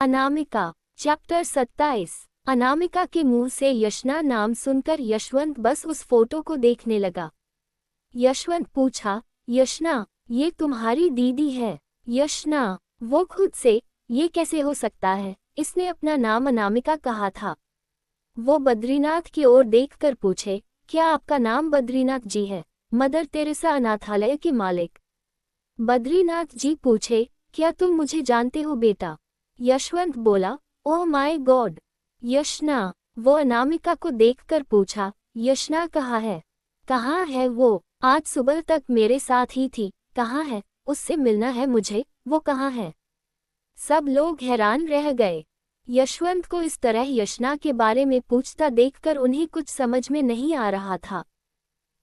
Anamika. Chapter 27। Anamika के मुंह से यशना नाम सुनकर यशवंत बस उस फोटो को देखने लगा। यशवंत पूछा, यशना, ये तुम्हारी दीदी है? यशना, वो खुद से, ये कैसे हो सकता है? इसने अपना नाम अनामिका कहा था। वो बद्रीनाथ की ओर देखकर पूछे, क्या आपका नाम बद्रीनाथ जी है? मदर तेरेसा अनाथालय के मालिक बद्रीनाथ जी पूछे, क्या तुम मुझे जानते हो बेटा? यशवंत बोला, ओह माय गॉड। यशना, वो अनामिका को देखकर पूछा, यशना कहाँ है? कहाँ है वो? आज सुबह तक मेरे साथ ही थी। कहाँ है? उससे मिलना है मुझे। वो कहाँ है? सब लोग हैरान रह गए। यशवंत को इस तरह यशना के बारे में पूछता देखकर उन्हें कुछ समझ में नहीं आ रहा था।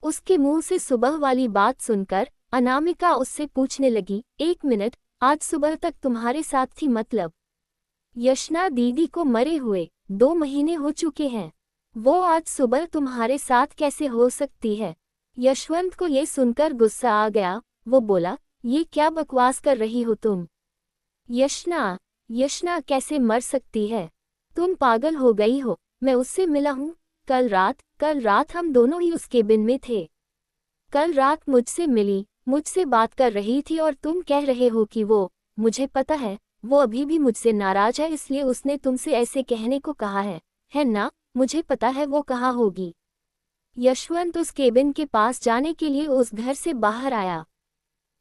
उसके मुंह से सुबह वाली बात सुनकर अनामिका उससे पूछने लगी, एक मिनट, आज सुबह तक तुम्हारे साथ थी मतलब? यशना दीदी को मरे हुए 2 महीने हो चुके हैं। वो आज सुबह तुम्हारे साथ कैसे हो सकती है? यशवंत को ये सुनकर गुस्सा आ गया। वो बोला, ये क्या बकवास कर रही हो तुम? यशना, यशना कैसे मर सकती है? तुम पागल हो गई हो। मैं उससे मिला हूँ। कल रात हम दोनों ही उस केबिन में थे। कल रात मुझसे मिली, मुझसे बात कर रही थी और तुम कह रहे हो कि मुझे पता है, वो अभी भी मुझसे नाराज है इसलिए उसने तुमसे ऐसे कहने को कहा है ना? मुझे पता है वो कहाँ होगी। यशवंत उस केबिन के पास जाने के लिए उस घर से बाहर आया।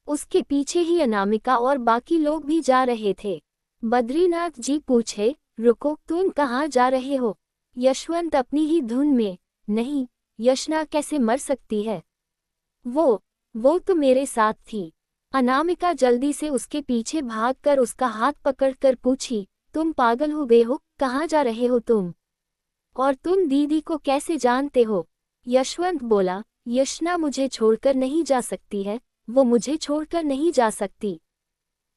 उसके पीछे ही अनामिका और बाकी लोग भी जा रहे थे। बद्रीनाथ जी पूछे, रुको, तुम कहाँ जा रहे हो? यशवंत अपनी ही धुन में, नहीं, यशना कैसे मर सकती है? वो तो मेरे साथ थी। अनामिका जल्दी से उसके पीछे भागकर उसका हाथ पकड़कर पूछी, तुम पागल हो गए हो? कहाँ जा रहे हो तुम? और तुम दीदी को कैसे जानते हो? यशवंत बोला, यशना मुझे छोड़कर नहीं जा सकती है, वो मुझे छोड़कर नहीं जा सकती।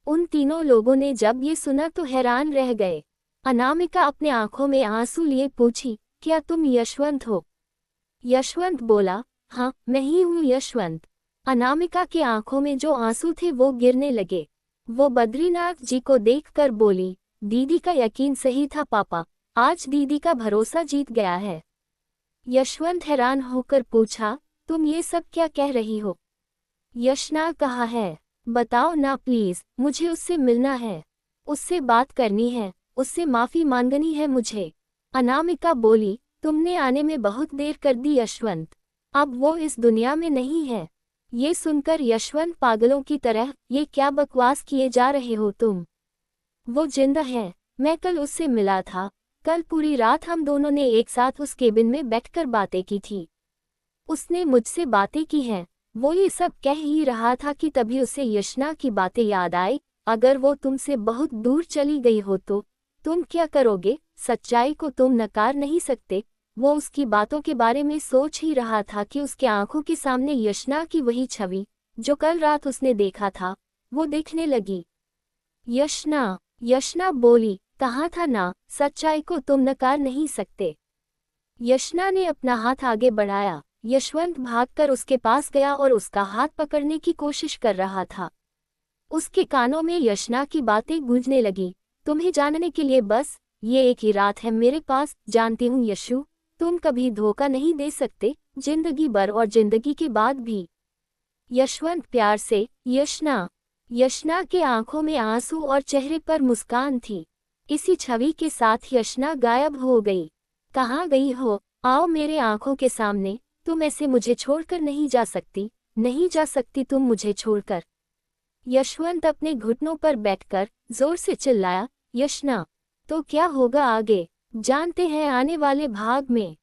उन तीनों लोगों ने जब ये सुना तो हैरान रह गए। अनामिका अपने आंखों में आंसू लिए पूछी, क्या तुम यशवंत हो? यशवंत बोला, हाँ, मैं ही हूँ यशवंत। अनामिका की आंखों में जो आंसू थे वो गिरने लगे। वो बद्रीनाथ जी को देखकर बोली, दीदी का यकीन सही था पापा, आज दीदी का भरोसा जीत गया है। यशवंत हैरान होकर पूछा, तुम ये सब क्या कह रही हो? यशना कहाँ है? बताओ ना प्लीज, मुझे उससे मिलना है, उससे बात करनी है, उससे माफी मांगनी है मुझे। अनामिका बोली, तुमने आने में बहुत देर कर दी यशवंत, अब वो इस दुनिया में नहीं है। ये सुनकर यशवंत पागलों की तरह, ये क्या बकवास किए जा रहे हो तुम? वो जिंदा है, मैं कल उससे मिला था। कल पूरी रात हम दोनों ने एक साथ उस केबिन में बैठकर बातें की थी। उसने मुझसे बातें की हैं। वो ये सब कह ही रहा था कि तभी उसे यशना की बातें याद आई। अगर वो तुमसे बहुत दूर चली गई हो तो तुम क्या करोगे? सच्चाई को तुम नकार नहीं सकते। वो उसकी बातों के बारे में सोच ही रहा था कि उसके आंखों के सामने यशना की वही छवि जो कल रात उसने देखा था, वो दिखने लगी। यशना बोली, कहा था ना, सच्चाई को तुम नकार नहीं सकते। यशना ने अपना हाथ आगे बढ़ाया। यशवंत भागकर उसके पास गया और उसका हाथ पकड़ने की कोशिश कर रहा था। उसके कानों में यशना की बातें गूंजने लगी, तुम्हें जानने के लिए बस ये एक ही रात है मेरे पास। जानती हूँ यशु, तुम कभी धोखा नहीं दे सकते, जिंदगी भर और जिंदगी के बाद भी। यशवंत प्यार से, यशना। यशना के आंखों में आंसू और चेहरे पर मुस्कान थी। इसी छवि के साथ यशना गायब हो गई। कहाँ गई हो? आओ मेरे आंखों के सामने। तुम ऐसे मुझे छोड़कर नहीं जा सकती, नहीं जा सकती तुम मुझे छोड़कर। यशवंत अपने घुटनों पर बैठकर जोर से चिल्लाया, यशना। तो क्या होगा आगे जानते हैं आने वाले भाग में।